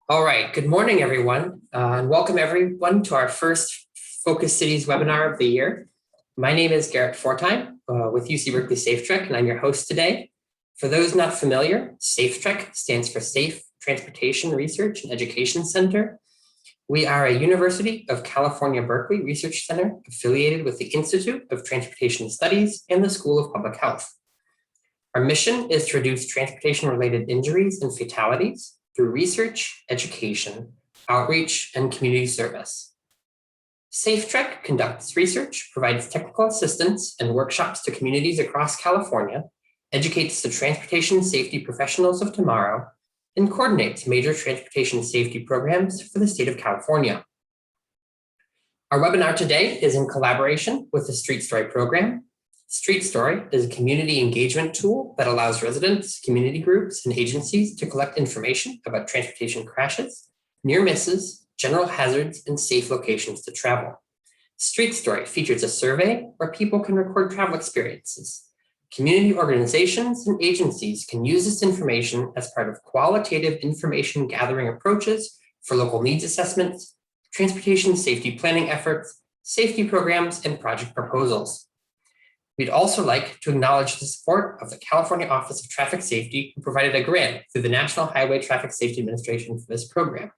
All right, good morning, everyone, and welcome everyone to our first Focus Cities webinar of the year. My name is Garrett Fortime with UC Berkeley SafeTREC, and I'm your host today. For those not familiar, SafeTREC stands for Safe Transportation Research and Education Center. We are a University of California, Berkeley research center affiliated with the Institute of Transportation Studies and the School of Public Health. Our mission is to reduce transportation-related injuries and fatalities through research, education, outreach, and community service. SafeTREC conducts research, provides technical assistance and workshops to communities across California, educates the transportation safety professionals of tomorrow, and coordinates major transportation safety programs for the state of California. Our webinar today is in collaboration with the Street Story program. Street Story is a community engagement tool that allows residents, community groups, and agencies to collect information about transportation crashes, near misses, general hazards, and safe locations to travel. Street Story features a survey where people can record travel experiences. Community organizations and agencies can use this information as part of qualitative information gathering approaches for local needs assessments, transportation safety planning efforts, safety programs, and project proposals. We'd also like to acknowledge the support of the California Office of Traffic Safety, who provided a grant through the National Highway Traffic Safety Administration for this program.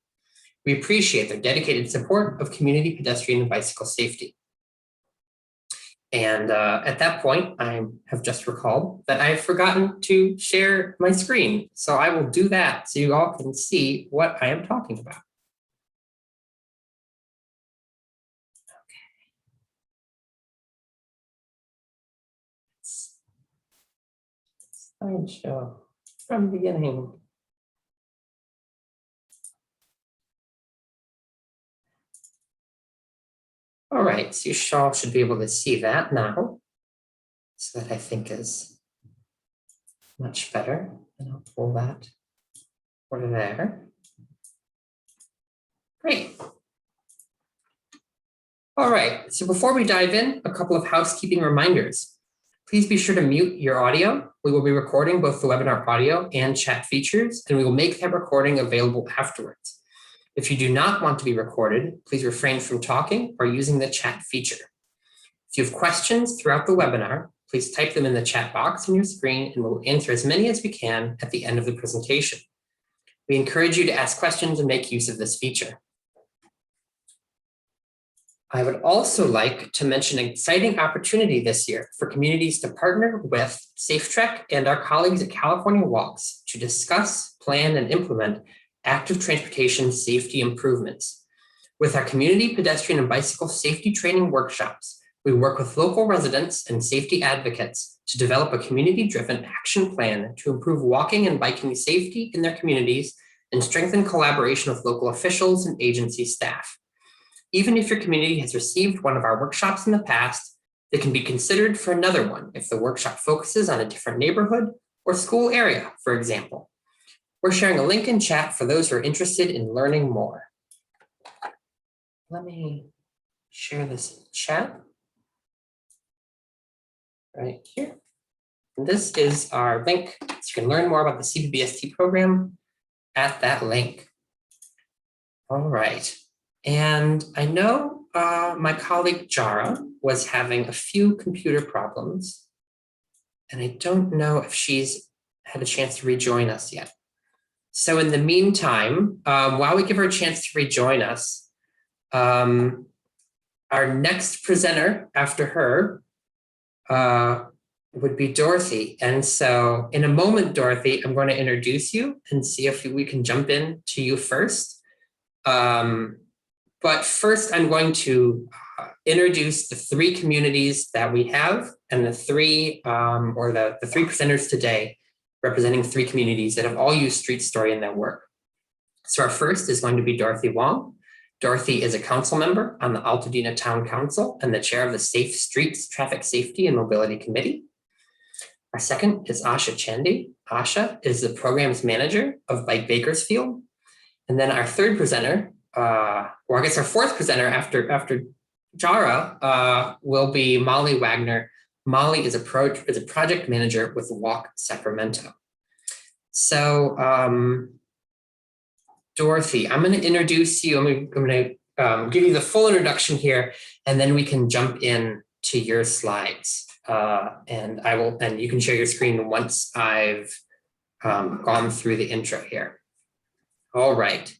We appreciate their dedicated support of community pedestrian and bicycle safety. And at that point, I have just recalled that I've forgotten to share my screen. So I will do that so you all can see what I am talking about. Slideshow from the beginning. All right, so you all should be able to see that now. So that I think is much better. And I'll pull that over there. Great. All right, so before we dive in, a couple of housekeeping reminders. Please be sure to mute your audio. We will be recording both the webinar audio and chat features, and we will make that recording available afterwards. If you do not want to be recorded, please refrain from talking or using the chat feature. If you have questions throughout the webinar, please type them in the chat box on your screen, and we'll answer as many as we can at the end of the presentation. We encourage you to ask questions and make use of this feature. I would also like to mention an exciting opportunity this year for communities to partner with SafeTREC and our colleagues at California WALKS to discuss, plan, and implement active transportation safety improvements. With our community pedestrian and bicycle safety training workshops, we work with local residents and safety advocates to develop a community-driven action plan to improve walking and biking safety in their communities and strengthen collaboration with local officials and agency staff. Even if your community has received one of our workshops in the past, they can be considered for another one if the workshop focuses on a different neighborhood or school area, for example. We're sharing a link in chat for those who are interested in learning more. Let me share this chat right here. And this is our link, so you can learn more about the CPBST program at that link. All right. And I know my colleague Jarah was having a few computer problems, and I don't know if she's had a chance to rejoin us yet. So in the meantime, while we give her a chance to rejoin us, our next presenter after her would be Dorothy. And so in a moment, Dorothy, I'm going to introduce you and see if we can jump in to you first. But first, I'm going to introduce the three communities that we have and the three presenters today representing three communities that have all used Street Story in their work. So our first is going to be Dorothy Wong. Dorothy is a council member on the Altadena Town Council and the chair of the Safe Streets Traffic Safety and Mobility Committee. Our second is Asha Chandy. Asha is the programs manager of Bakersfield. And then our third presenter, or I guess our fourth presenter after Jarah will be Molly Wagner. Molly is a project manager with WALKSacramento. So Dorothy, I'm going to introduce you. I'm going to give you the full introduction here, and then we can jump in to your slides. And you can share your screen once I've gone through the intro here. All right.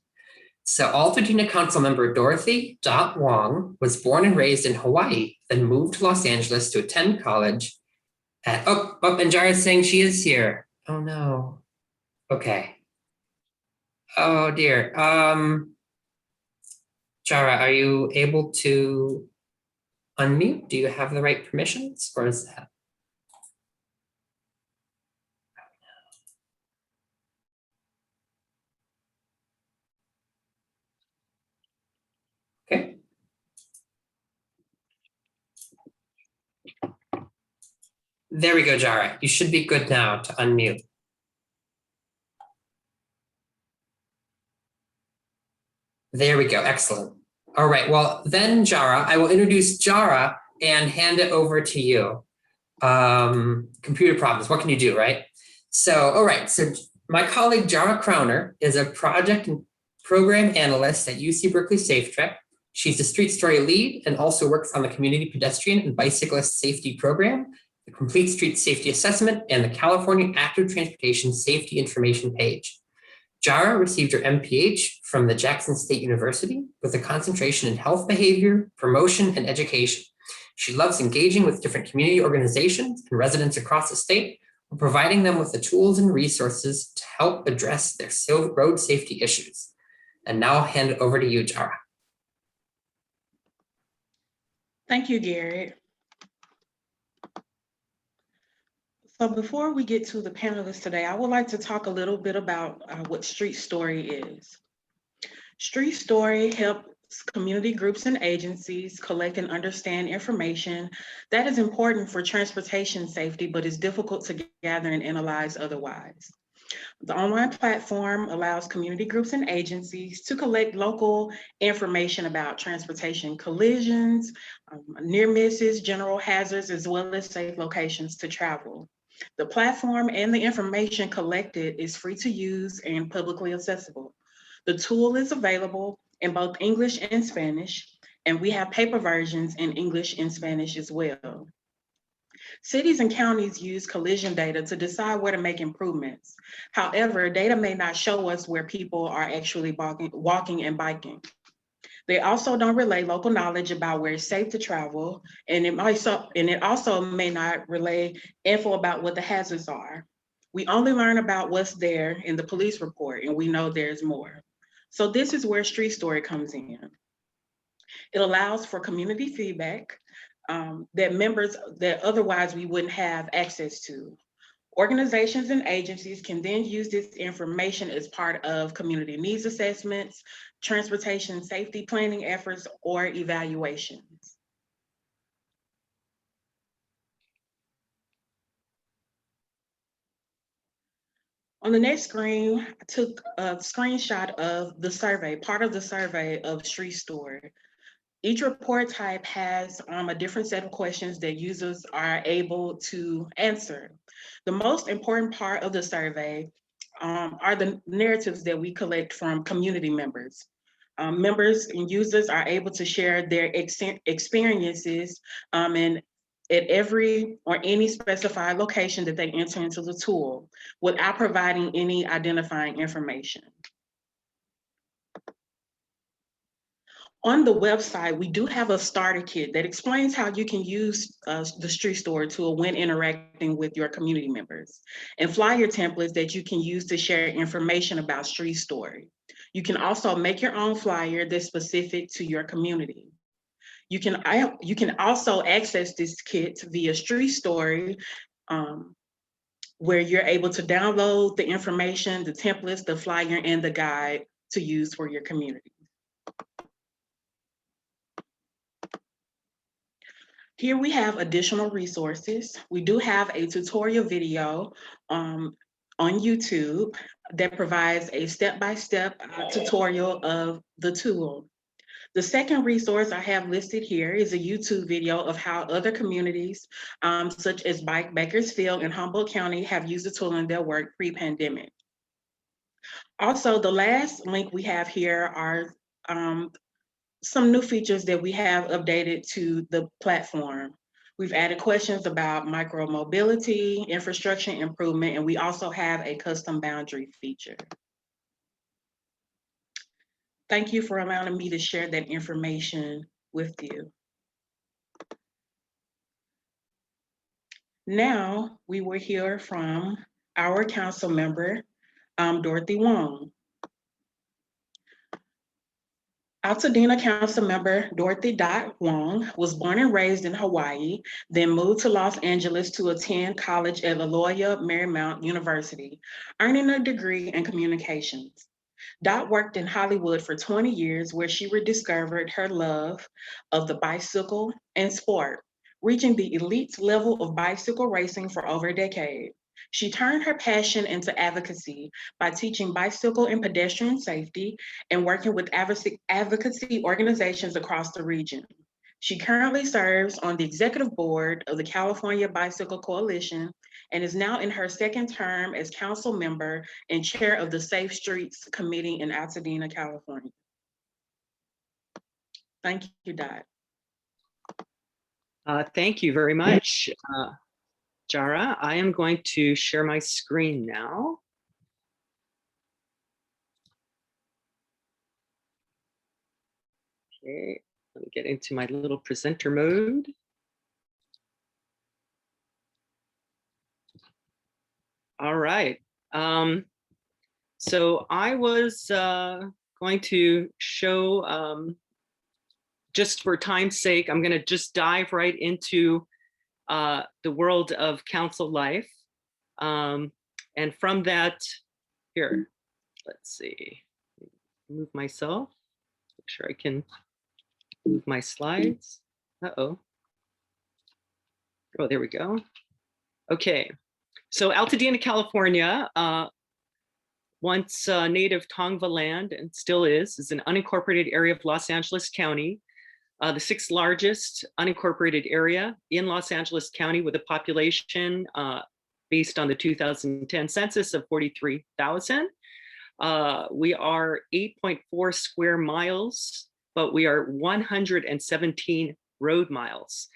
So Altadena Councilmember Dorothy Wong was born and raised in Hawaii, then moved to Los Angeles to attend college at, and Jarah's saying she is here. Oh no. Okay. Oh dear. Jarah, are you able to unmute? Do you have the right permissions, or is that? Okay. There we go, Jarah. You should be good now to unmute. There we go. Excellent. All right. Well, then, Jarah, I will introduce Jarah and hand it over to you. Computer problems. What can you do, right? So, all right. So my colleague, Jarah Crowner, is a project and program analyst at UC Berkeley SafeTREC. She's the Street Story lead and also works on the Community Pedestrian and Bicyclist Safety Program, the Complete Street Safety Assessment, and the California Active Transportation Safety Information Page. Jarah received her MPH from the Jackson State University with a concentration in health behavior, promotion, and education. She loves engaging with different community organizations and residents across the state, while providing them with the tools and resources to help address their road safety issues. And now I'll hand it over to you, Jarah. Thank you, Garrett. So before we get to the panelists today, I would like to talk a little bit about what Street Story is. Street Story helps community groups and agencies collect and understand information that is important for transportation safety, but is difficult to gather and analyze otherwise. The online platform allows community groups and agencies to collect local information about transportation collisions, near misses, general hazards, as well as safe locations to travel. The platform and the information collected is free to use and publicly accessible. The tool is available in both English and Spanish, and we have paper versions in English and Spanish as well. Cities and counties use collision data to decide where to make improvements. However, data may not show us where people are actually walking and biking. They also don't relay local knowledge about where it's safe to travel, and it also may not relay info about what the hazards are. We only learn about what's there in the police report, and we know there's more. So this is where Street Story comes in. It allows for community feedback that otherwise we wouldn't have access to. Organizations and agencies can then use this information as part of community needs assessments, transportation safety planning efforts, or evaluations. On the next screen, I took a screenshot of the survey, part of the survey of Street Story. Each report type has a different set of questions that users are able to answer. The most important part of the survey are the narratives that we collect from community members. Members and users are able to share their experiences and at every or any specified location that they enter into the tool without providing any identifying information. On the website, we do have a starter kit that explains how you can use the Street Story tool when interacting with your community members, and flyer templates that you can use to share information about Street Story. You can also make your own flyer that's specific to your community. You can also access this kit via Street Story, where you're able to download the information, the templates, the flyer, and the guide to use for your community. Here we have additional resources. We do have a tutorial video on YouTube that provides a step-by-step tutorial of the tool. The second resource I have listed here is a YouTube video of how other communities, such as Bakersfield and Humboldt County, have used the tool in their work pre-pandemic. Also, the last link we have here are some new features that we have updated to the platform. We've added questions about micro-mobility, infrastructure improvement, and we also have a custom boundary feature. Thank you for allowing me to share that information with you. Now, we will hear from our council member, Dorothy Wong. Altadena Councilmember Dorothy Wong was born and raised in Hawaii, then moved to Los Angeles to attend college at La Loyola Marymount University, earning a degree in communications. Dot worked in Hollywood for 20 years, where she rediscovered her love of the bicycle and sport, reaching the elite level of bicycle racing for over a decade. She turned her passion into advocacy by teaching bicycle and pedestrian safety and working with advocacy organizations across the region. She currently serves on the executive board of the California Bicycle Coalition and is now in her second term as council member and chair of the Safe Streets Committee in Altadena, California. Thank you, Dot. Thank you very much, Jarah. I am going to share my screen now. Okay, let me get into my little presenter mode. All right. So I was going to show, just for time's sake, I'm going to just dive right into the world of council life. And from that, here, let's see, move myself, make sure I can move my slides. Uh-oh. Oh, there we go. Okay, so Altadena, California, once native Tongva land and still is an unincorporated area of Los Angeles County, the sixth largest unincorporated area in Los Angeles County, with a population based on the 2010 census of 43,000. We are 8.4 square miles, but we are 117 road miles.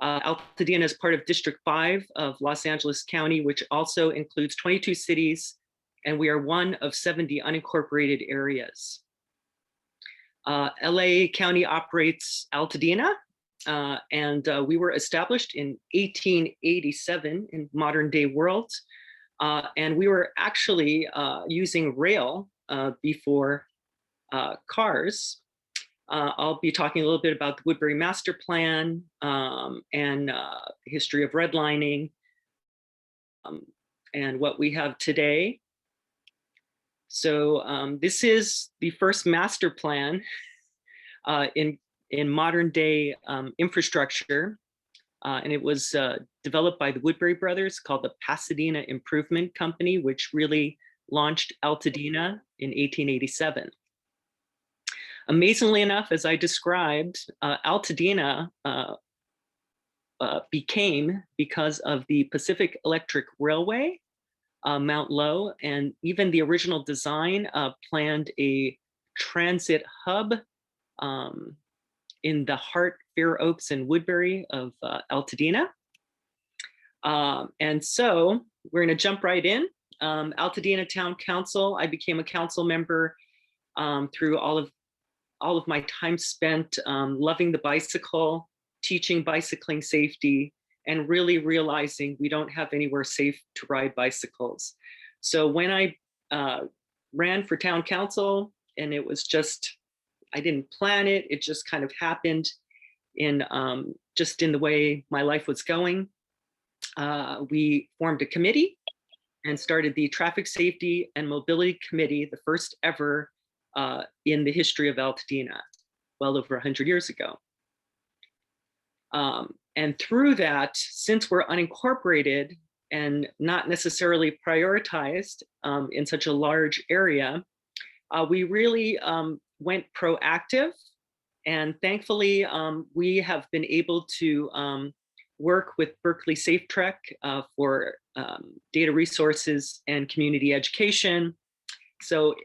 Altadena is part of District 5 of Los Angeles County, which also includes 22 cities, and we are one of 70 unincorporated areas. LA County operates Altadena, and we were established in 1887 in modern day world. And we were actually using rail before cars. I'll be talking a little bit about the Woodbury Master Plan and the history of redlining and what we have today. So this is the first master plan in modern day infrastructure. And it was developed by the Woodbury brothers, called the Pasadena Improvement Company, which really launched Altadena in 1887. Amazingly enough, as I described, Altadena became because of the Pacific Electric Railway, Mount Low, and even the original design planned a transit hub in the heart, Fair Oaks, and Woodbury of Altadena. And so we're going to jump right in. Altadena Town Council, I became a council member through all of my time spent loving the bicycle, teaching bicycling safety, and really realizing we don't have anywhere safe to ride bicycles. So when I ran for town council, and it was just, I didn't plan it, it just kind of happened in just in the way my life was going. We formed a committee and started the Traffic Safety and Mobility Committee, the first ever in the history of Altadena, well over 100 years ago. And through that, since we're unincorporated and not necessarily prioritized in such a large area, we really went proactive. And thankfully, we have been able to work with Berkeley SafeTREC for data resources and community education, So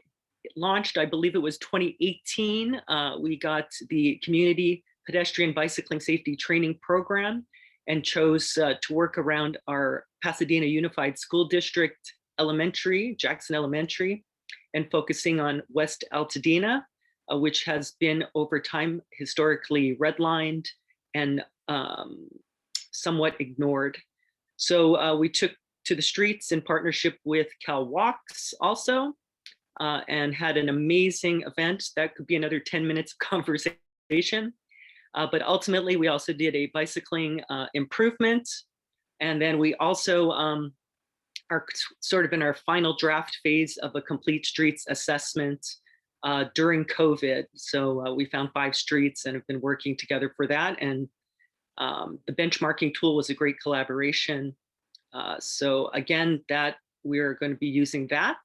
it launched, I believe it was 2018. We got the Community Pedestrian Bicycling Safety Training Program and chose to work around our Pasadena Unified School District Elementary, Jackson Elementary, and focusing on West Altadena, which has been over time historically redlined and somewhat ignored. So we took to the streets in partnership with Cal Walks also, and had an amazing event. That could be another 10 minutes of conversation. But ultimately, we also did a bicycling improvement. And then we also are sort of in our final draft phase of a complete streets assessment during COVID. So we found 5 streets and have been working together for that. And the benchmarking tool was a great collaboration. So again, that we're going to be using that.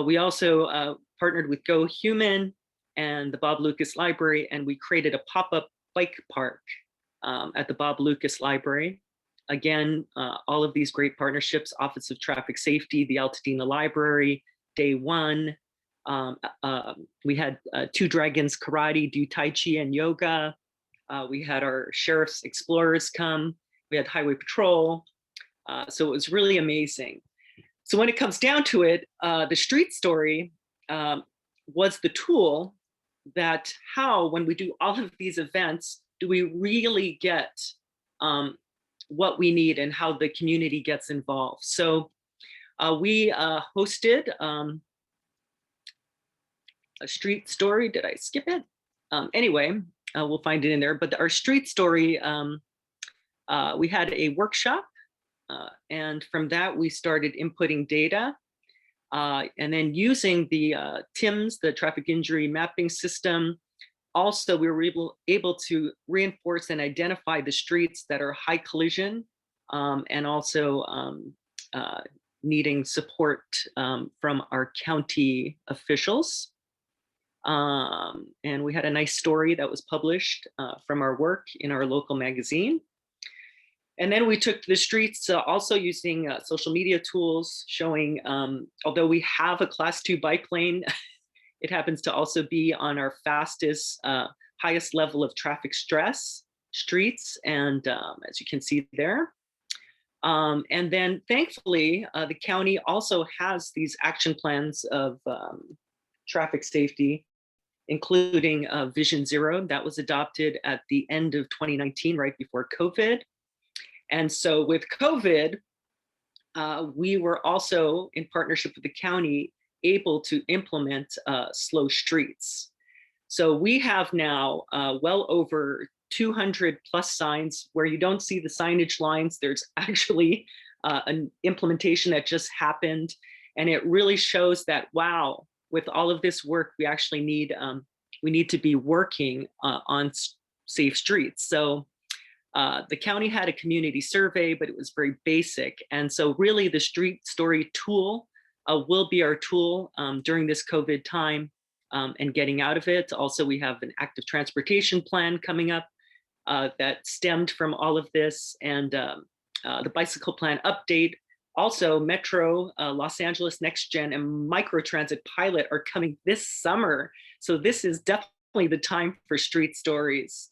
We also partnered with Go Human and the Bob Lucas Library, and we created a pop-up bike park at the Bob Lucas Library. Again, all of these great partnerships, Office of Traffic Safety, the Altadena Library, Day One. We had 2 Dragons Karate do Tai Chi and yoga. We had our Sheriff's Explorers come. We had Highway Patrol. So it was really amazing. So when it comes down to it, the street story was the tool that how, when we do all of these events, do we really get what we need and how the community gets involved. So we hosted a street story. Did I skip it? Anyway, we'll find it in there. But our street story, we had a workshop. And from that, we started inputting data and then using the TIMS, the traffic injury mapping system. Also, we were able to reinforce and identify the streets that are high collision and also needing support from our county officials. And we had a nice story that was published from our work in our local magazine. And then we took to the streets also using social media tools showing, although we have a class 2 bike lane, it happens to also be on our fastest, highest level of traffic stress streets. And as you can see there. And then thankfully, the county also has these action plans of traffic safety, including Vision Zero that was adopted at the end of 2019, right before COVID. And so with COVID, we were also in partnership with the county able to implement slow streets. So we have now well over 200 plus signs where you don't see the signage lines. There's actually an implementation that just happened. And it really shows that, wow, with all of this work, we actually need, we need to be working on safe streets. So the county had a community survey, but it was very basic. And so really the street story tool will be our tool during this COVID time and getting out of it. Also, we have an active transportation plan coming up that stemmed from all of this, and the bicycle plan update. Also, Metro, Los Angeles Next Gen, and Microtransit Pilot are coming this summer. So this is definitely the time for street stories.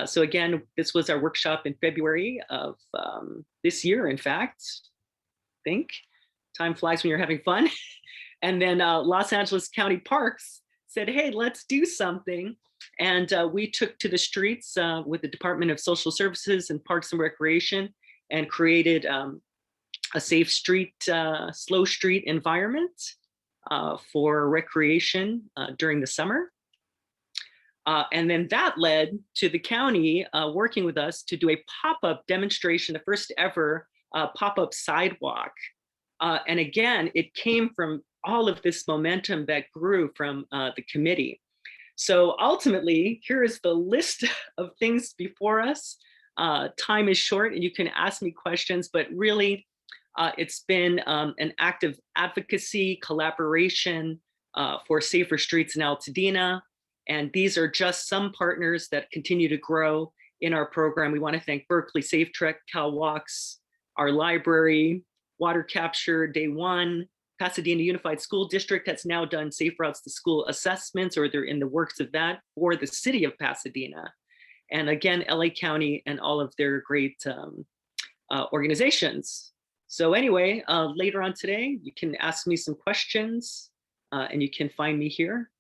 So again, this was our workshop in February of this year, in fact. I think time flies when you're having fun. And then Los Angeles County Parks said, hey, let's do something. And we took to the streets with the Department of Social Services and Parks and Recreation and created a safe street, slow street environment for recreation during the summer. And then that led to the county working with us to do a pop-up demonstration, the first ever PopUp Sidewalk. And again, it came from all of this momentum that grew from the committee. So ultimately, here is the list of things before us. Time is short and you can ask me questions, but really it's been an active advocacy collaboration for safer streets in Altadena. And these are just some partners that continue to grow in our program. We want to thank Berkeley, SafeTREC, Cal Walks, our library, Water Capture, Day One, Pasadena Unified School District has now done Safe Routes to School assessments, or they're in the works of that for the city of Pasadena. And again, LA County and all of their great organizations. So anyway, later on today, you can ask me some questions and you can find me here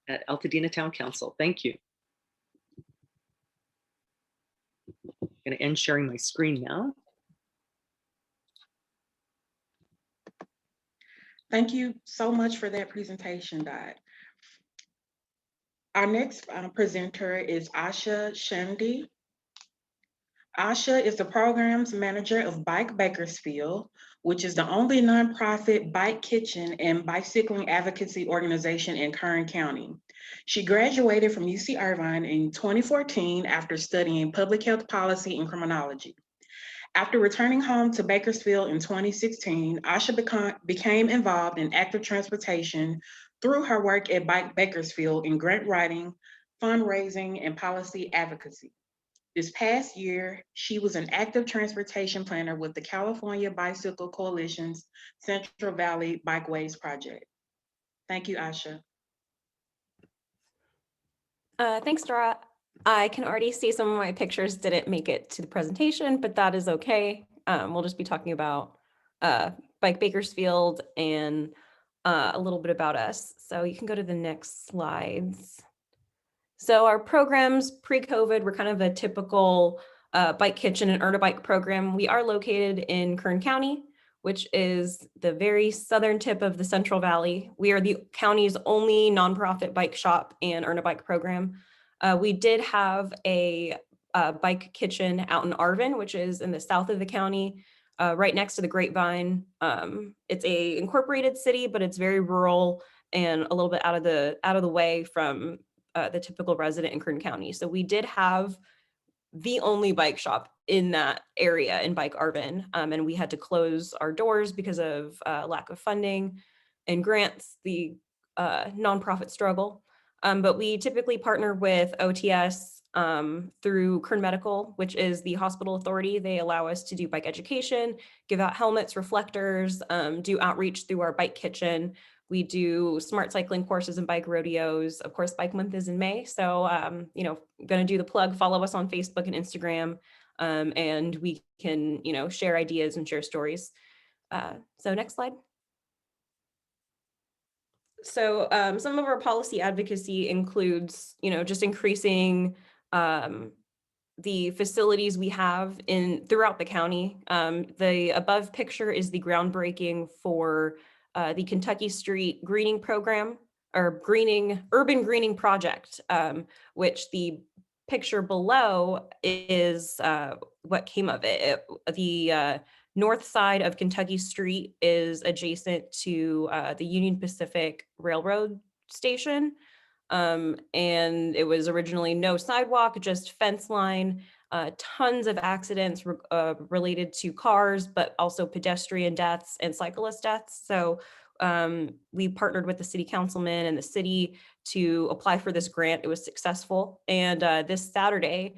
at Altadena Town Council. Thank you. I'm going to end sharing my screen now. Thank you so much for that presentation, Dot. Our next presenter is Asha Chandy. Asha is the programs manager of Bike Bakersfield, which is the only nonprofit bike kitchen and bicycling advocacy organization in Kern County. She graduated from UC Irvine in 2014 after studying public health policy and criminology. After returning home to Bakersfield in 2016, Asha became involved in active transportation through her work at Bike Bakersfield in grant writing, fundraising, and policy advocacy. This past year, she was an active transportation planner with the California Bicycle Coalition's Central Valley Bikeways Project. Thank you, Asha. Thanks, Jarah. I can already see some of my pictures didn't make it to the presentation, but that is okay. We'll just be talking about Bike Bakersfield and a little bit about us. So you can go to the next slides. So our programs pre-COVID were kind of a typical bike kitchen and Earn-A-Bike program. We are located in Kern County, which is the very southern tip of the Central Valley. We are the county's only nonprofit bike shop and Earn-A-Bike program. We did have a bike kitchen out in Arvin, which is in the south of the county, right next to the Grapevine. It's a incorporated city, but it's very rural and a little bit out of the way from the typical resident in Kern County. So we did have the only bike shop in that area in Bike Arvin, and we had to close our doors because of lack of funding and grants, the nonprofit struggle. But we typically partner with OTS through Kern Medical, which is the hospital authority. They allow us to do bike education, give out helmets, reflectors, do outreach through our bike kitchen. We do smart cycling courses and bike rodeos. Of course, Bike Month is in May. So, going to do the plug, follow us on Facebook and Instagram, and we can, share ideas and share stories. So next slide. So some of our policy advocacy includes, just increasing the facilities we have throughout the county. The above picture is the groundbreaking for the Kentucky Street Greening Program, or Urban Greening Project, which the picture below is what came of it. The north side of Kentucky Street is adjacent to the Union Pacific Railroad station. And it was originally no sidewalk, just fence line, tons of accidents related to cars, but also pedestrian deaths and cyclist deaths. So we partnered with the city councilman and the city to apply for this grant. It was successful. And this Saturday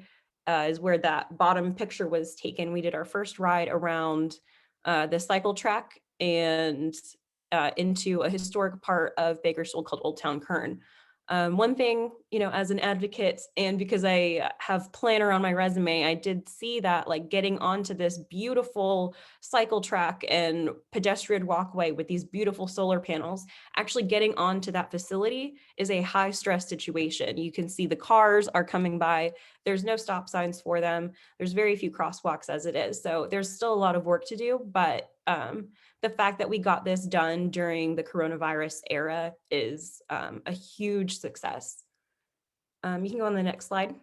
is where that bottom picture was taken. We did our first ride around the cycle track and into a historic part of Bakersfield called Old Town Kern. One thing, as an advocate, and because I have planner on my resume, I did see that getting onto this beautiful cycle track and pedestrian walkway with these beautiful solar panels, actually getting onto that facility is a high stress situation. You can see the cars are coming by. There's no stop signs for them. There's very few crosswalks as it is. So there's still a lot of work to do, but the fact that we got this done during the coronavirus era is a huge success. You can go on the next slide.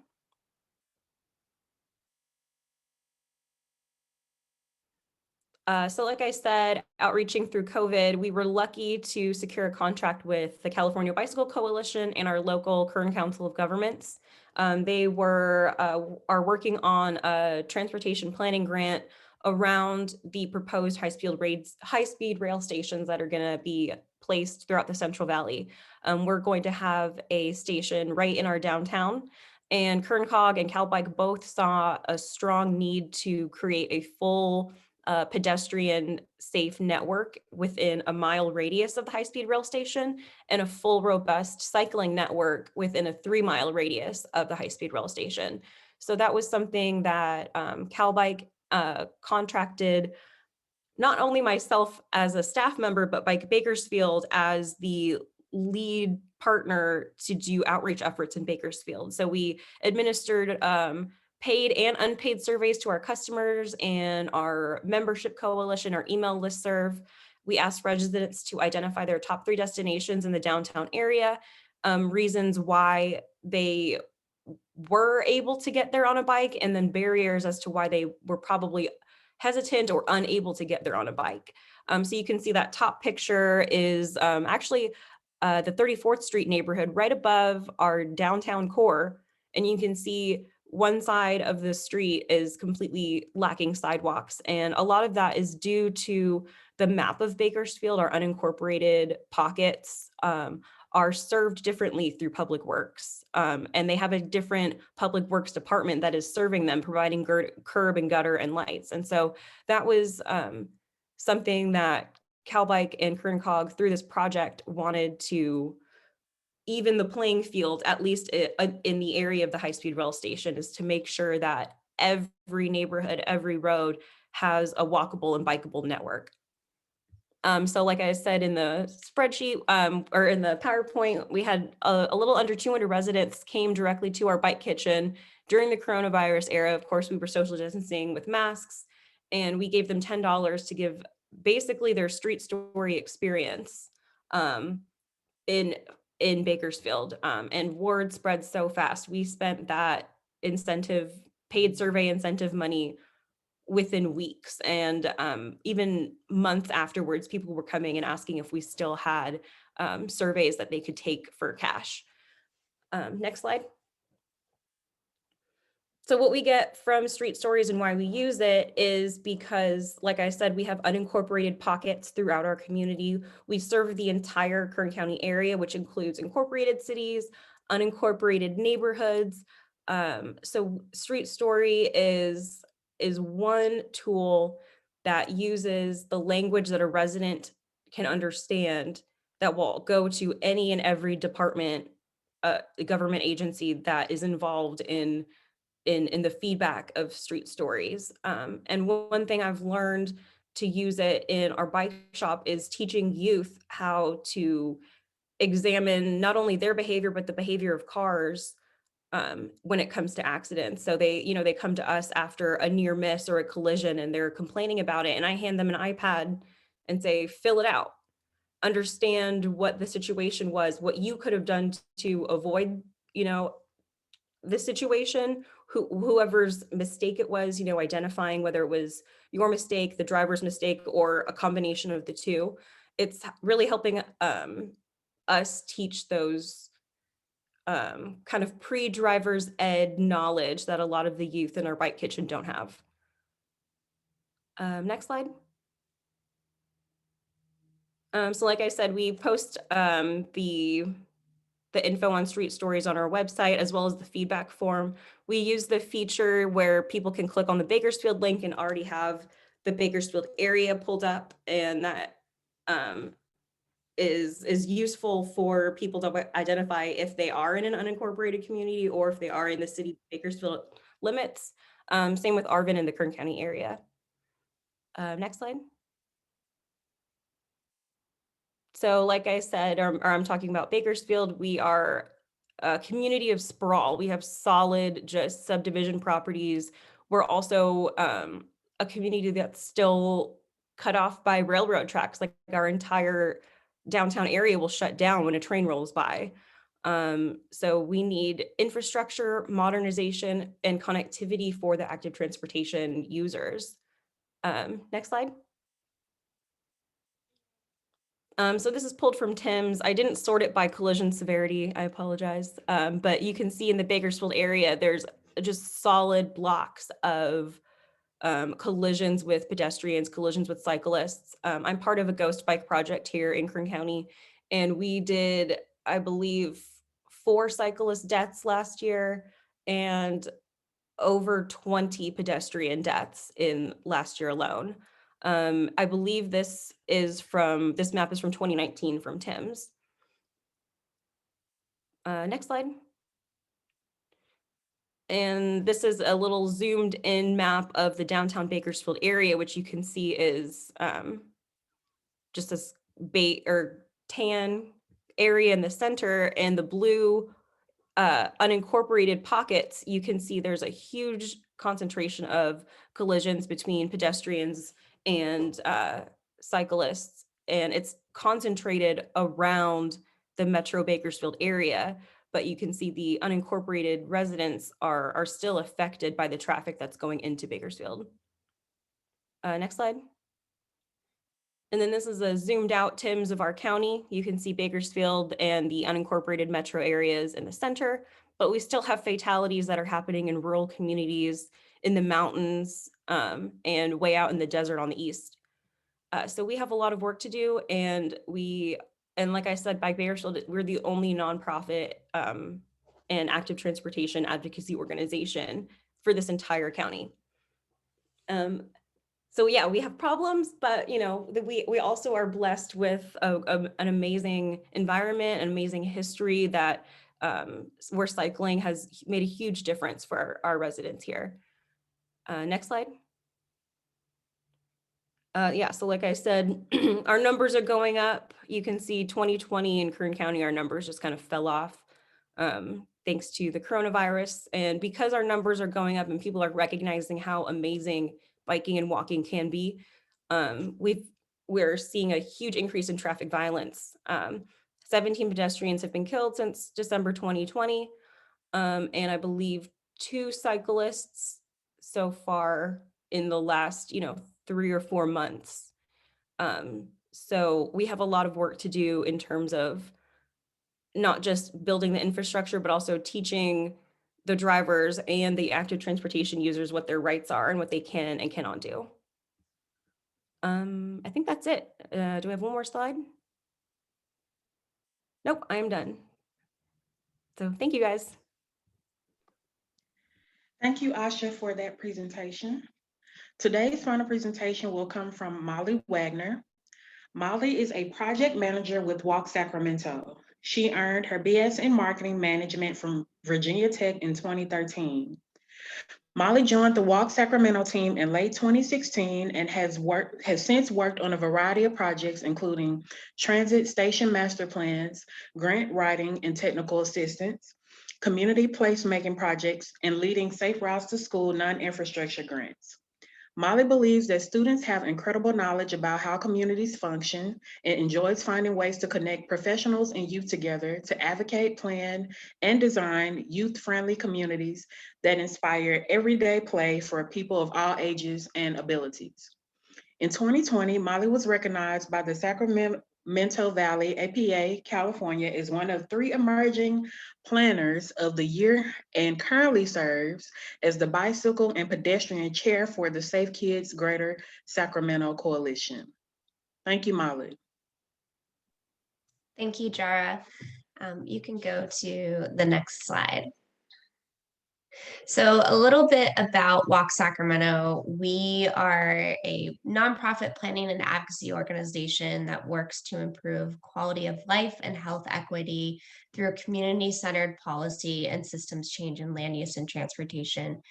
So like I said, outreaching through COVID, we were lucky to secure a contract with the California Bicycle Coalition and our local Kern Council of Governments. They are working on a transportation planning grant around the proposed high-speed rail stations that are going to be placed throughout the Central Valley. We're going to have a station right in our downtown, and KernCog and CalBike both saw a strong need to create a full a pedestrian safe network within a mile radius of the high-speed rail station and a full robust cycling network within a 3-mile radius of the high-speed rail station. So that was something that CalBike contracted not only myself as a staff member, but Bike Bakersfield as the lead partner to do outreach efforts in Bakersfield. So we administered paid and unpaid surveys to our customers and our membership coalition, our email listserv. We asked residents to identify their top 3 destinations in the downtown area, reasons why they were able to get there on a bike, and then barriers as to why they were probably hesitant or unable to get there on a bike. So you can see that top picture is actually the 34th Street neighborhood right above our downtown core. And you can see one side of the street is completely lacking sidewalks. And a lot of that is due to the map of Bakersfield. Our unincorporated pockets are served differently through Public Works. And they have a different Public Works department that is serving them, providing curb and gutter and lights. And so that was something that CalBike and Kern Cog through this project wanted to even the playing field, at least in the area of the high-speed rail station, is to make sure that every neighborhood, every road has a walkable and bikeable network. So like I said in the spreadsheet or in the PowerPoint, we had a little under 200 residents came directly to our bike kitchen during the coronavirus era. Of course, we were social distancing with masks, and we gave them $10 to give basically their street story experience in Bakersfield, and word spread so fast. We spent that paid survey incentive money within weeks, and even months afterwards, people were coming and asking if we still had surveys that they could take for cash. Next slide. So what we get from Street Stories and why we use it is because, like I said, we have unincorporated pockets throughout our community. We serve the entire Kern County area, which includes incorporated cities, unincorporated neighborhoods. So Street Story is one tool that uses the language that a resident can understand that will go to any and every department, government agency that is involved in the feedback of Street Stories. And one thing I've learned to use it in our bike shop is teaching youth how to examine not only their behavior, but the behavior of cars when it comes to accidents. So they come to us after a near miss or a collision and they're complaining about it. And I hand them an iPad and say, fill it out. Understand what the situation was, what you could have done to avoid, the situation, whoever's mistake it was, identifying whether it was your mistake, the driver's mistake, or a combination of the two. It's really helping us teach those kind of pre-driver's ed knowledge that a lot of the youth in our bike kitchen don't have. Next slide. So like I said, we post the info on Street Stories on our website, as well as the feedback form. We use the feature where people can click on the Bakersfield link and already have the Bakersfield area pulled up, and that is useful for people to identify if they are in an unincorporated community or if they are in the city of Bakersfield limits. Same with Arvin in the Kern County area. Next slide. So like I said, or I'm talking about Bakersfield, we are a community of sprawl. We have solid just subdivision properties. We're also a community that's still cut off by railroad tracks. Like our entire downtown area will shut down when a train rolls by. So we need infrastructure, modernization, and connectivity for the active transportation users. Next slide. So this is pulled from Tim's. I didn't sort it by collision severity. I apologize. But you can see in the Bakersfield area, there's just solid blocks of collisions with pedestrians, collisions with cyclists. I'm part of a ghost bike project here in Kern County, and we did, I believe, 4 cyclist deaths last year and over 20 pedestrian deaths in last year alone. I believe this map is from 2019 from Tim's. Next slide. And this is a little zoomed in map of the downtown Bakersfield area, which you can see is just this tan area in the center, and the blue unincorporated pockets. You can see there's a huge concentration of collisions between pedestrians and cyclists, and it's concentrated around the Metro Bakersfield area. But you can see the unincorporated residents are still affected by the traffic that's going into Bakersfield. Next slide. And then this is a zoomed out Tim's of our county. You can see Bakersfield and the unincorporated metro areas in the center, but we still have fatalities that are happening in rural communities, in the mountains, and way out in the desert on the east. So we have a lot of work to do, and like I said, by Bakersfield, we're the only nonprofit and active transportation advocacy organization for this entire county. So yeah, we have problems, but we also are blessed with an amazing environment, an amazing history that where cycling has made a huge difference for our residents here. Next slide. Yeah, so like I said, our numbers are going up. You can see 2020 in Kern County, our numbers just kind of fell off thanks to the coronavirus. And because our numbers are going up and people are recognizing how amazing biking and walking can be, we're seeing a huge increase in traffic violence. 17 pedestrians have been killed since December 2020. And I believe 2 cyclists so far in the last, 3 or 4 months. So we have a lot of work to do in terms of not just building the infrastructure, but also teaching the drivers and the active transportation users what their rights are and what they can and cannot do. I think that's it. Do we have one more slide? Nope, I am done. So thank you guys. Thank you, Asha, for that presentation. Today's final presentation will come from Molly Wagner. Molly is a project manager with WALKSacramento. She earned her BS in Marketing Management from Virginia Tech in 2013. Molly joined the WALKSacramento team in late 2016 and has since worked on a variety of projects, including transit station master plans, grant writing and technical assistance, community placemaking projects, and leading Safe Routes to School non-infrastructure grants. Molly believes that students have incredible knowledge about how communities function and enjoys finding ways to connect professionals and youth together to advocate, plan, and design youth-friendly communities that inspire everyday play for people of all ages and abilities. In 2020, Molly was recognized by the Sacramento Valley APA California as one of 3 emerging planners of the year and currently serves as the bicycle and pedestrian chair for the Safe Kids Greater Sacramento Coalition. Thank you, Molly. Thank you, Jarah. You can go to the next slide. So a little bit about Walk Sacramento. We are a nonprofit planning and advocacy organization that works to improve quality of life and health equity through community-centered policy and systems change in land use and transportation.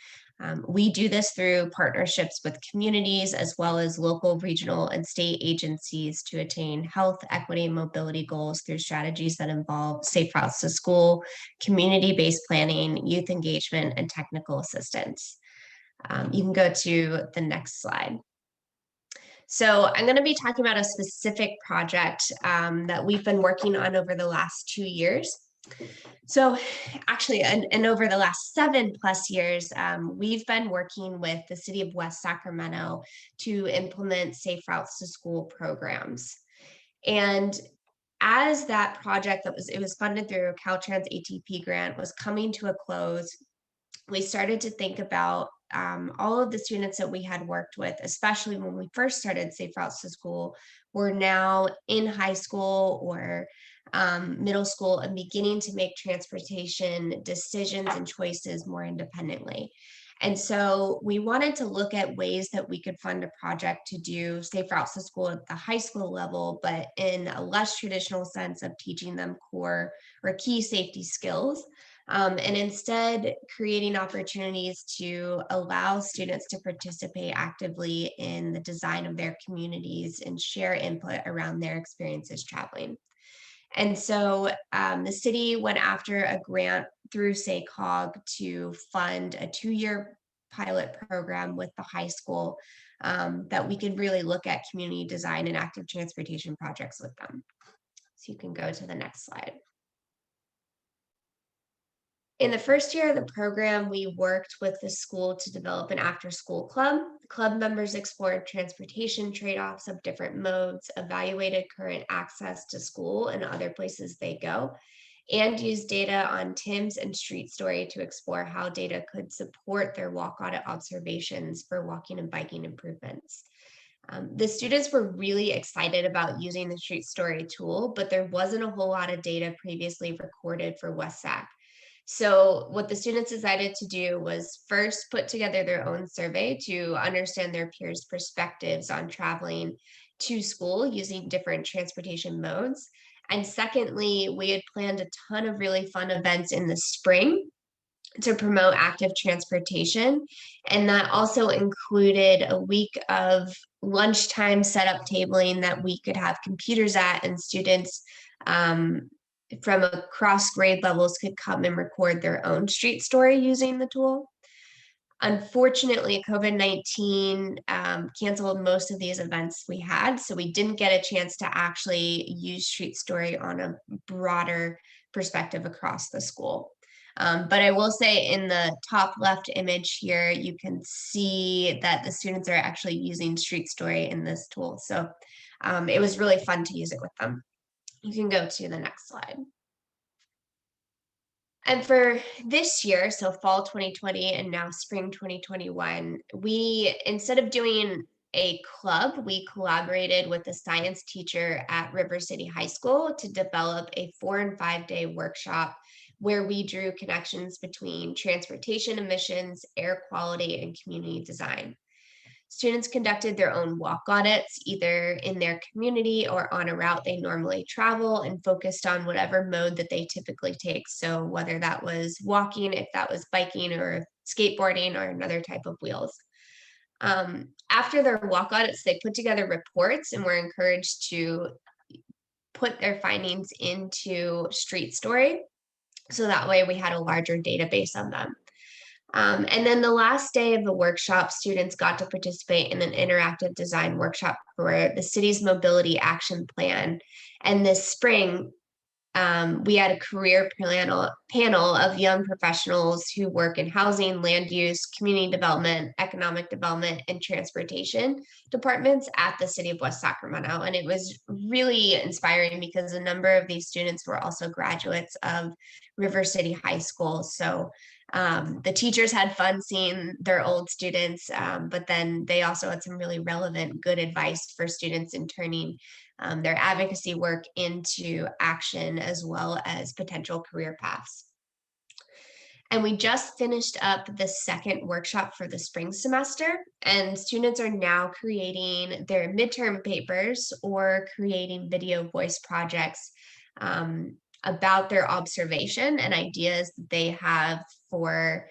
We do this through partnerships with communities as well as local, regional, and state agencies to attain health, equity, and mobility goals through strategies that involve safe routes to school, community-based planning, youth engagement, and technical assistance. You can go to the next slide. So I'm going to be talking about a specific project that we've been working on over the last 2 years. So actually, and over the last 7+ years, we've been working with the city of West Sacramento to implement Safe Routes to School programs. And as that project it was funded through a Caltrans ATP grant was coming to a close, we started to think about all of the students that we had worked with, especially when we first started Safe Routes to School, were now in high school or middle school and beginning to make transportation decisions and choices more independently. And so we wanted to look at ways that we could fund a project to do safe routes to school at the high school level, but in a less traditional sense of teaching them core or key safety skills. And instead creating opportunities to allow students to participate actively in the design of their communities and share input around their experiences traveling. And so the city went after a grant through SACOG to fund a 2-year pilot program with the high school that we could really look at community design and active transportation projects with them. So you can go to the next slide. In the first year of the program, we worked with the school to develop an after-school club. Club members explored transportation trade-offs of different modes, evaluated current access to school and other places they go, and used data on TIMS and Street Story to explore how data could support their walk audit observations for walking and biking improvements. The students were really excited about using the Street Story tool, but there wasn't a whole lot of data previously recorded for West Sac. So what the students decided to do was first put together their own survey to understand their peers' perspectives on traveling to school using different transportation modes. And secondly, we had planned a ton of really fun events in the spring to promote active transportation. And that also included a week of lunchtime setup tabling that we could have computers at, and students from across grade levels could come and record their own street story using the tool. Unfortunately, COVID-19 canceled most of these events we had, so we didn't get a chance to actually use Street Story on a broader perspective across the school. But I will say in the top left image here, you can see that the students are actually using Street Story in this tool. So it was really fun to use it with them. You can go to the next slide. And for this year, so fall 2020 and now spring 2021, we, instead of doing a club, we collaborated with a science teacher at River City High School to develop a 4- and 5-day workshop where we drew connections between transportation emissions, air quality, and community design. Students conducted their own walk audits, either in their community or on a route they normally travel, and focused on whatever mode that they typically take. So whether that was walking, if that was biking or skateboarding or another type of wheels. After their walk audits, they put together reports and were encouraged to put their findings into Street Story. So that way we had a larger database on them. And then the last day of the workshop, students got to participate in an interactive design workshop for the city's mobility action plan. And this spring, we had a career panel of young professionals who work in housing, land use, community development, economic development, and transportation departments at the city of West Sacramento. And it was really inspiring because a number of these students were also graduates of River City High School. So the teachers had fun seeing their old students, but then they also had some really relevant, good advice for students in turning their advocacy work into action, as well as potential career paths. And we just finished up the second workshop for the spring semester, and students are now creating their midterm papers or creating video voice projects about their observation and ideas that they have for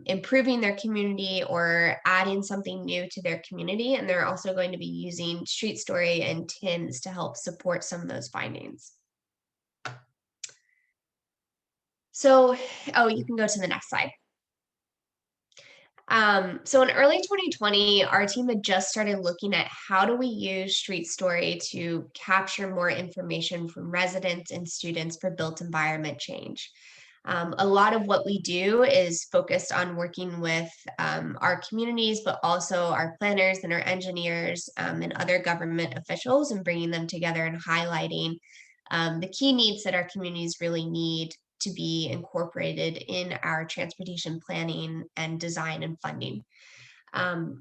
improving their community or adding something new to their community. And they're also going to be using Street Story and TIMS to help support some of those findings. So, oh, you can go to the next slide. So in early 2020, our team had just started looking at how do we use Street Story to capture more information from residents and students for built environment change. A lot of what we do is focused on working with our communities, but also our planners and our engineers and other government officials, and bringing them together and highlighting the key needs that our communities really need to be incorporated in our transportation planning and design and funding.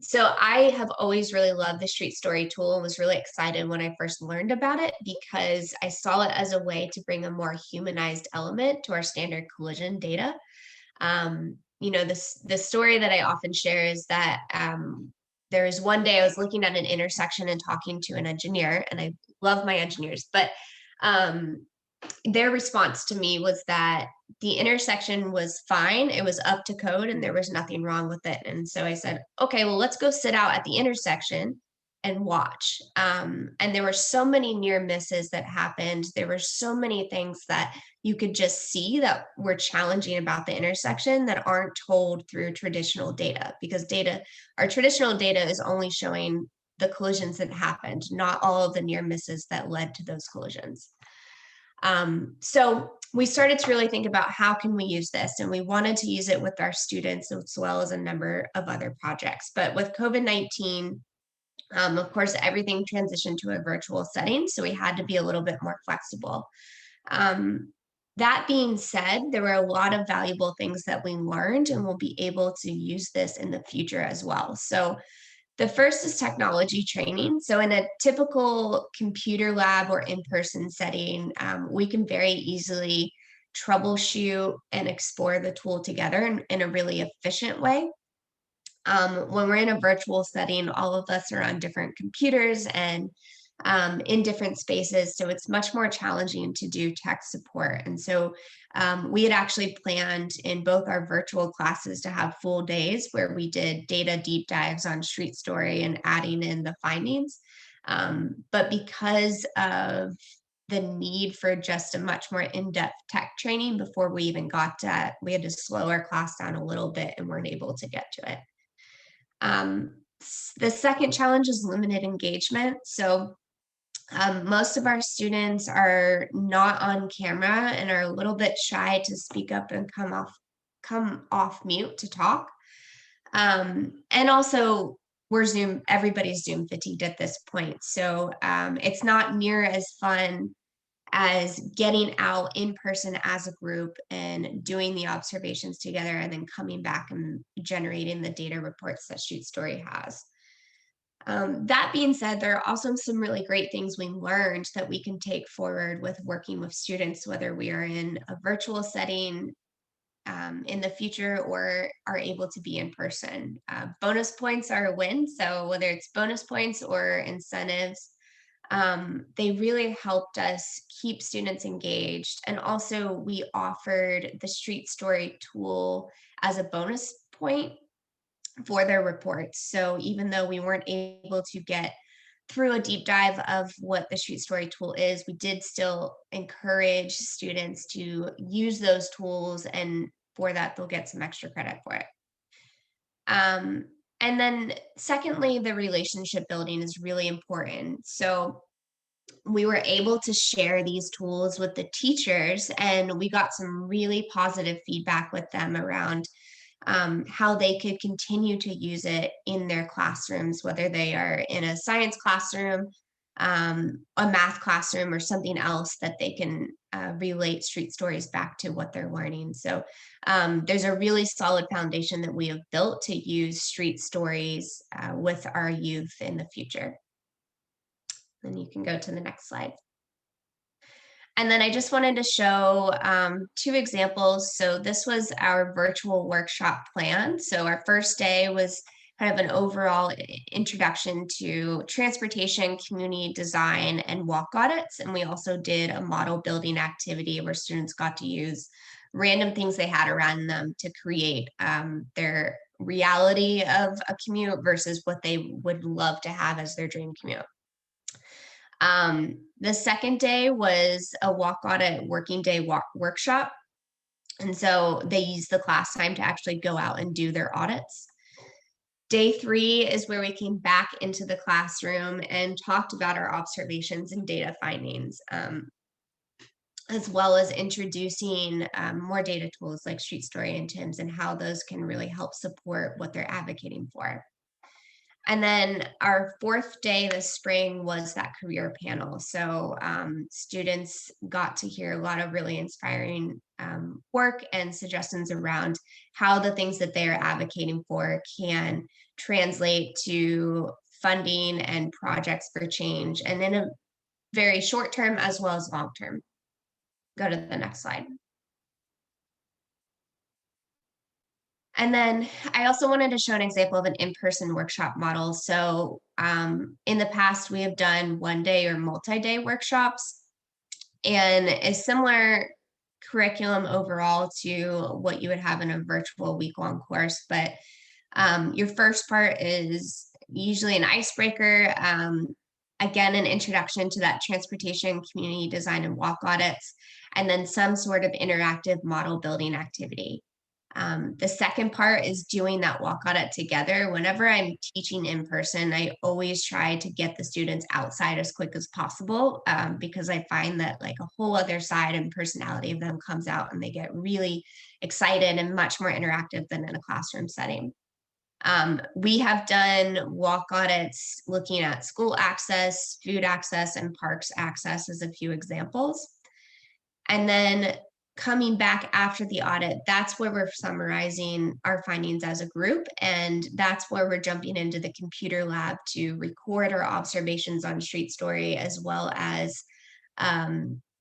So I have always really loved the Street Story tool and was really excited when I first learned about it, because I saw it as a way to bring a more humanized element to our standard collision data. the story that I often share is that there was one day I was looking at an intersection and talking to an engineer, and I love my engineers, but their response to me was that the intersection was fine. It was up to code and there was nothing wrong with it. And so I said, okay, well, let's go sit out at the intersection and watch. And there were so many near misses that happened. There were so many things that you could just see that were challenging about the intersection that aren't told through traditional data, because our traditional data is only showing the collisions that happened, not all of the near misses that led to those collisions. So we started to really think about how can we use this, and we wanted to use it with our students as well as a number of other projects. But with COVID-19, of course, everything transitioned to a virtual setting, so we had to be a little bit more flexible. That being said, there were a lot of valuable things that we learned, and we'll be able to use this in the future as well. So the first is technology training. So in a typical computer lab or in-person setting, we can very easily troubleshoot and explore the tool together in a really efficient way. When we're in a virtual setting, all of us are on different computers and in different spaces. So it's much more challenging to do tech support. And so we had actually planned in both our virtual classes to have full days where we did data deep dives on street story and adding in the findings. But because of the need for just a much more in-depth tech training before we even got to that, we had to slow our class down a little bit and weren't able to get to it. The second challenge is limited engagement. So most of our students are not on camera and are a little bit shy to speak up and come off mute to talk. And also everybody's Zoom fatigued at this point. So it's not near as fun as getting out in person as a group and doing the observations together and then coming back and generating the data reports that Street Story has. That being said, there are also some really great things we learned that we can take forward with working with students, whether we are in a virtual setting in the future or are able to be in person. Bonus points are a win. So whether it's bonus points or incentives, they really helped us keep students engaged. And also we offered the Street Story tool as a bonus point for their reports. So even though we weren't able to get through a deep dive of what the Street Story tool is, we did still encourage students to use those tools, and for that they'll get some extra credit for it. And then secondly, the relationship building is really important. So we were able to share these tools with the teachers, and we got some really positive feedback with them around how they could continue to use it in their classrooms, whether they are in a science classroom, a math classroom, or something else that they can relate street stories back to what they're learning. So there's a really solid foundation that we have built to use street stories with our youth in the future. Then you can go to the next slide. And then I just wanted to show 2 examples. So this was our virtual workshop plan. So our first day was kind of an overall introduction to transportation, community design, and walk audits. And we also did a model building activity where students got to use random things they had around them to create their reality of a commute versus what they would love to have as their dream commute. The second day was a walk audit working day workshop. And so they used the class time to actually go out and do their audits. Day 3 is where we came back into the classroom and talked about our observations and data findings, as well as introducing more data tools like Street Story and TIMS and how those can really help support what they're advocating for. And then our 4th day this spring was that career panel. So students got to hear a lot of really inspiring work and suggestions around how the things that they are advocating for can translate to funding and projects for change, and in a very short term as well as long term. Go to the next slide. And then I also wanted to show an example of an in-person workshop model. So in the past, we have done one-day or multi-day workshops, and a similar curriculum overall to what you would have in a virtual week-long course. But your first part is usually an icebreaker, again, an introduction to that transportation, community design, and walk audits, and then some sort of interactive model building activity. The second part is doing that walk audit together. Whenever I'm teaching in person, I always try to get the students outside as quick as possible, because I find that like a whole other side and personality of them comes out, and they get really excited and much more interactive than in a classroom setting. We have done walk audits looking at school access, food access, and parks access as a few examples. And then coming back after the audit, that's where we're summarizing our findings as a group. And that's where we're jumping into the computer lab to record our observations on Street Story, as well as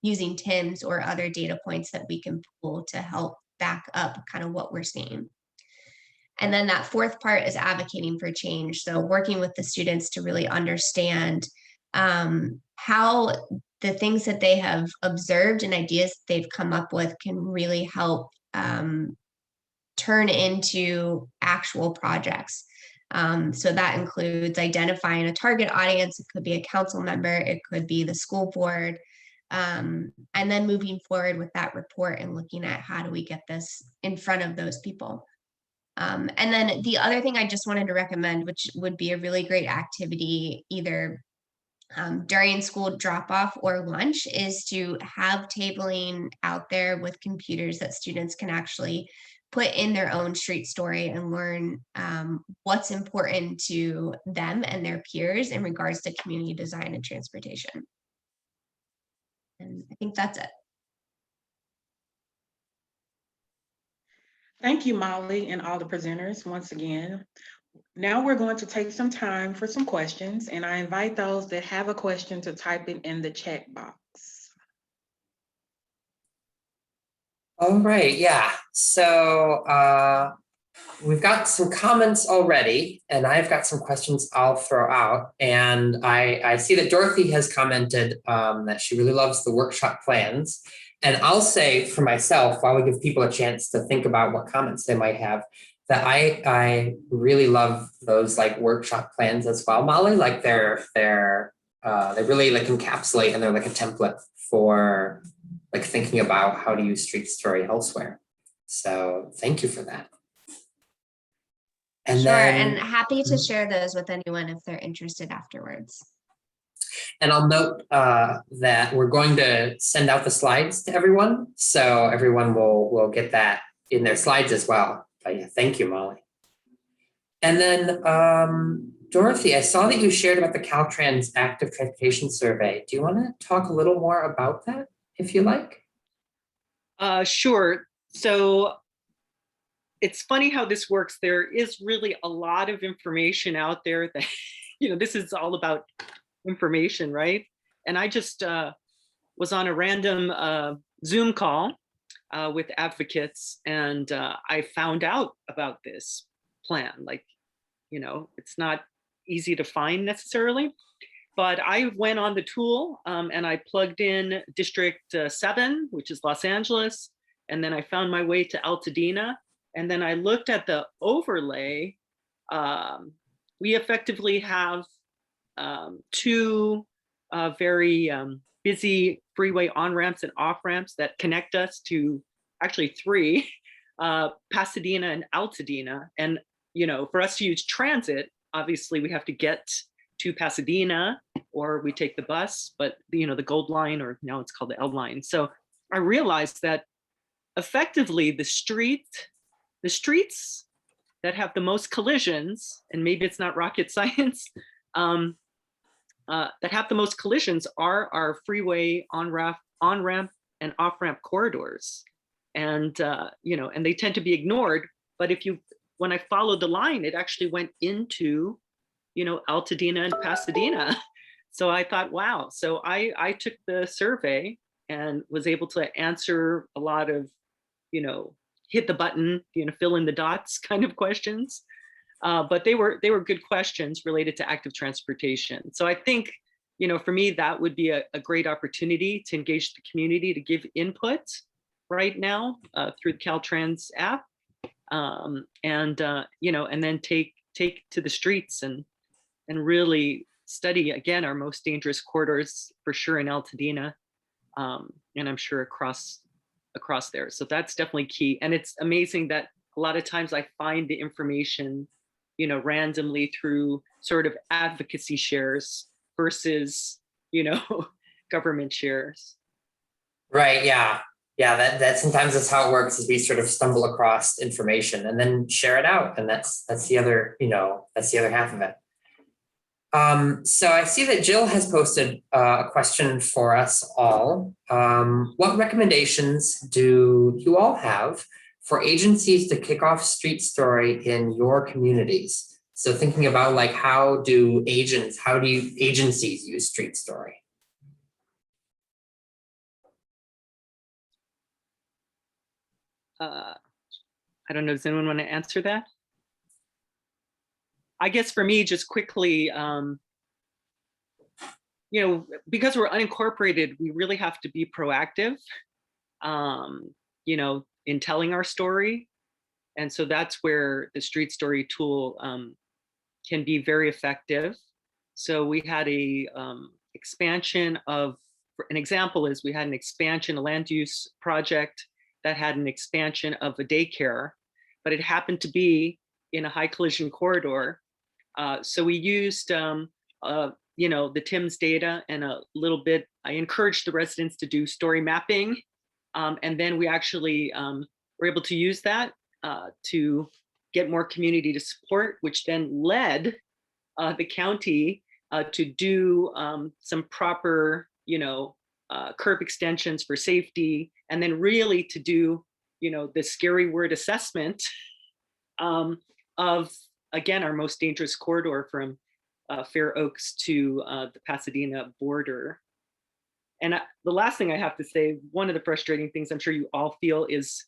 using TIMS or other data points that we can pull to help back up kind of what we're seeing. And then that fourth part is advocating for change. So working with the students to really understand how the things that they have observed and ideas they've come up with can really help turn into actual projects. So that includes identifying a target audience. It could be a council member, it could be the school board, and then moving forward with that report and looking at how do we get this in front of those people. And then the other thing I just wanted to recommend, which would be a really great activity either during school drop-off or lunch, is to have tabling out there with computers that students can actually put in their own street story and learn what's important to them and their peers in regards to community design and transportation. And I think that's it. Thank you, Molly, and all the presenters once again. Now we're going to take some time for some questions, and I invite those that have a question to type it in the chat box. All right, yeah. So we've got some comments already, and I've got some questions I'll throw out. And I see that Dorothy has commented that she really loves the workshop plans. And I'll say for myself, while we give people a chance to think about what comments they might have, that I really love those like workshop plans as well, Molly. Like they really like encapsulate, and they're like a template for like thinking about how to use Street Story elsewhere. So thank you for that. And sure, then, and happy to share those with anyone if they're interested afterwards. And I'll note that we're going to send out the slides to everyone, so everyone will get that in their slides as well. But yeah, thank you, Molly. And then Dorothy, I saw that you shared about the Caltrans Active Transportation Survey. Do you want to talk a little more about that, if you like? Sure. So it's funny how this works. There is really a lot of information out there that, this is all about information, right? And I just was on a random Zoom call with advocates, and I found out about this plan. Like, it's not easy to find necessarily, but I went on the tool and I plugged in District 7, which is Los Angeles, and then I found my way to Altadena, and then I looked at the overlay. We effectively have two very busy freeway on-ramps and off-ramps that connect us to actually 3, Pasadena and Altadena. And, for us to use transit, obviously we have to get to Pasadena or we take the bus, but the Gold Line, or now it's called the L Line. So I realized that effectively the streets that have the most collisions, and maybe it's not rocket science, that have the most collisions are our freeway on-ramp and off-ramp corridors. And, and they tend to be ignored. But when I followed the line, it actually went into, Altadena and Pasadena. So I thought, wow. So I took the survey and was able to answer a lot of, hit the button, fill in the dots kind of questions. But they were good questions related to active transportation. So I think, for me, that would be a great opportunity to engage the community, to give input right now through the Caltrans app, and then take to the streets and really study again our most dangerous corridors for sure in Altadena, and I'm sure across there. So that's definitely key. And it's amazing that a lot of times I find the information, randomly through sort of advocacy shares versus, government shares. Right, yeah. Yeah, that sometimes that's how it works, is we sort of stumble across information and then share it out. And that's the other, that's the other half of it. So I see that Jill has posted a question for us all. What recommendations do you all have for agencies to kick off Street Story in your communities? So thinking about like, how do agencies use Street Story? I don't know, does anyone want to answer that? I guess for me, just quickly, because we're unincorporated, we really have to be proactive, in telling our story. And so that's where the Street Story tool can be very effective. So we had a expansion of, an example is we had an expansion, a land use project that had an expansion of a daycare, but it happened to be in a high collision corridor. So we used, the TIMS data and a little bit, I encouraged the residents to do story mapping. And then we actually were able to use that to get more community to support, which then led the county to do some proper, curb extensions for safety, and then really to do, the scary word assessment of, again, our most dangerous corridor from Fair Oaks to the Pasadena border. And the last thing I have to say, one of the frustrating things I'm sure you all feel is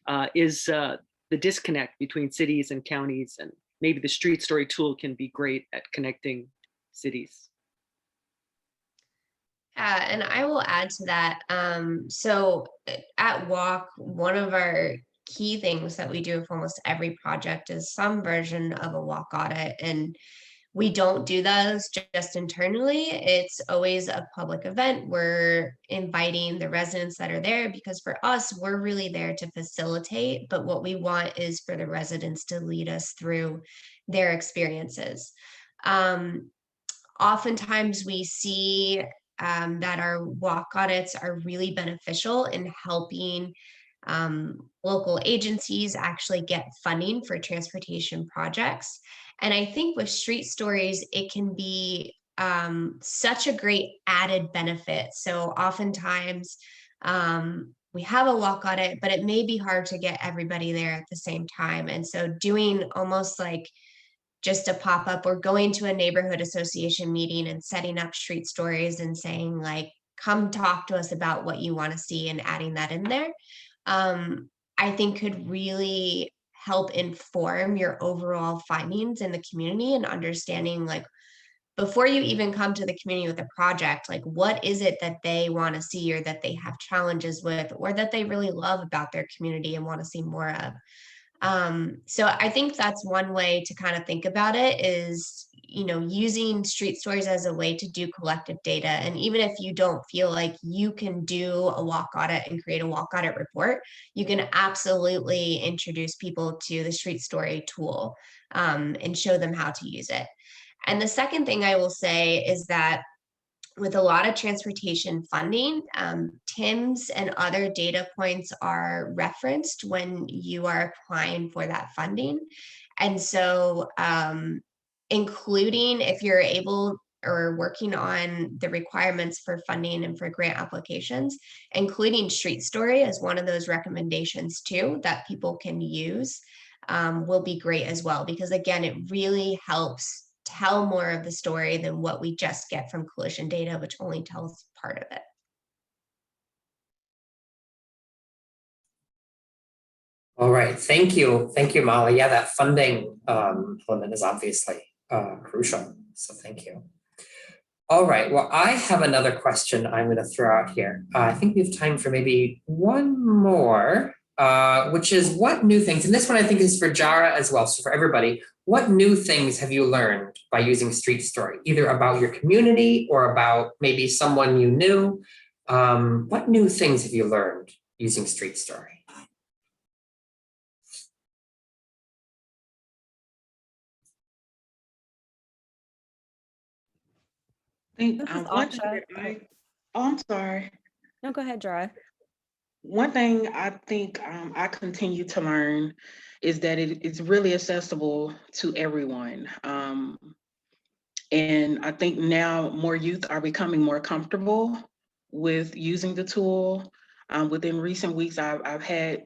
the disconnect between cities and counties, and maybe the Street Story tool can be great at connecting cities. And I will add to that. So at WALK, one of our key things that we do for almost every project is some version of a WALK audit. And we don't do those just internally. It's always a public event. We're inviting the residents that are there, because for us, we're really there to facilitate. But what we want is for the residents to lead us through their experiences. Oftentimes we see that our WALK audits are really beneficial in helping local agencies actually get funding for transportation projects. And I think with Street Stories, it can be such a great added benefit. So oftentimes we have a WALK audit, but it may be hard to get everybody there at the same time. And so doing almost like just a pop-up or going to a neighborhood association meeting and setting up Street Stories and saying like, come talk to us about what you want to see, and adding that in there, I think could really help inform your overall findings in the community, and understanding like, before you even come to the community with a project, like what is it that they want to see, or that they have challenges with, or that they really love about their community and want to see more of. So I think that's one way to kind of think about it, is, using Street Stories as a way to do collective data. And even if you don't feel like you can do a WALK audit and create a WALK audit report, you can absolutely introduce people to the Street Story tool and show them how to use it. And the second thing I will say is that with a lot of transportation funding, TIMS and other data points are referenced when you are applying for that funding. And so including, if you're able or working on the requirements for funding and for grant applications, including Street Story as one of those recommendations too that people can use, will be great as well, because again, it really helps tell more of the story than what we just get from collision data, which only tells part of it. All right, thank you, Molly. Yeah, that funding element is obviously crucial, so thank you. All right, well, I have another question I'm going to throw out here. I think we have time for maybe one more, which is what new things, and this one I think is for Jarah as well, so for everybody, what new things have you learned by using Street Story, either about your community or about maybe someone you knew? What new things have you learned using Street Story? think This is one thing Asha. that I'm sorry. No, go ahead, Jarah. One thing I think I continue to learn is that it's really accessible to everyone. And I think now more youth are becoming more comfortable with using the tool. Within recent weeks, I've had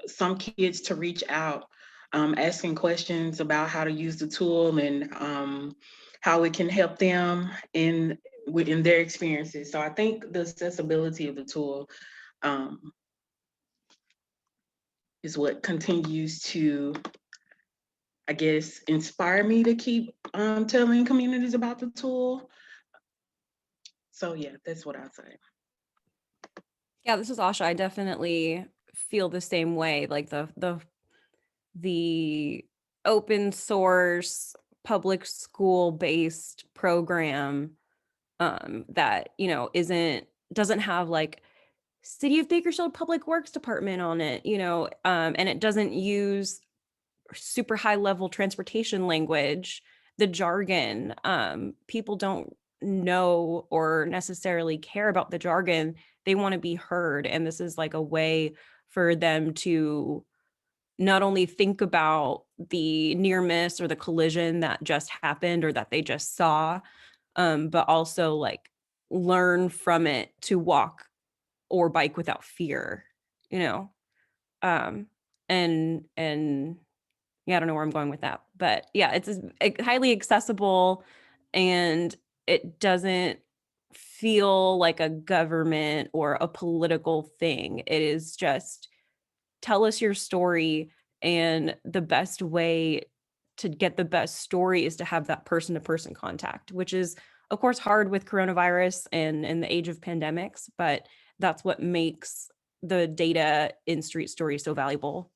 some kids to reach out asking questions about how to use the tool and how it can help them in their experiences. So I think the accessibility of the tool is what continues to, I guess, inspire me to keep telling communities about the tool. So yeah, that's what I say. Yeah, this is Asha. I definitely feel the same way. Like the open source public school based program that doesn't have like City of Bakersfield Public Works Department on it, and it doesn't use super high level transportation language, the jargon. People don't know or necessarily care about the jargon. They want to be heard. And this is like a way for them to not only think about the near miss or the collision that just happened or that they just saw, but also like learn from it to walk or bike without fear, you know? And yeah, I don't know where I'm going with that, but yeah, it's highly accessible and it doesn't feel like a government or a political thing. It is just tell us your story, and the best way to get the best story is to have that person-to-person contact, which is of course hard with coronavirus and in the age of pandemics, but that's what makes the data in Street Story so valuable.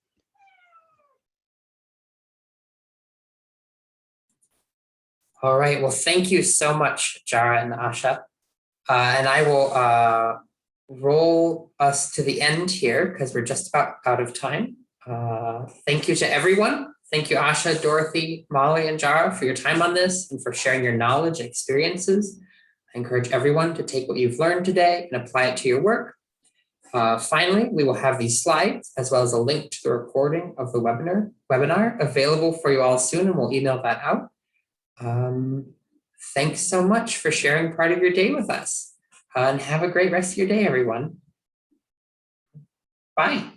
All right, well, thank you so much, Jarah and Asha. And I will roll us to the end here because we're just about out of time. Thank you to everyone. Thank you, Asha, Dorothy, Molly, and Jarah for your time on this and for sharing your knowledge and experiences. I encourage everyone to take what you've learned today and apply it to your work. Finally, we will have these slides as well as a link to the recording of the webinar available for you all soon, and we'll email that out. Thanks so much for sharing part of your day with us, and have a great rest of your day, everyone. Bye.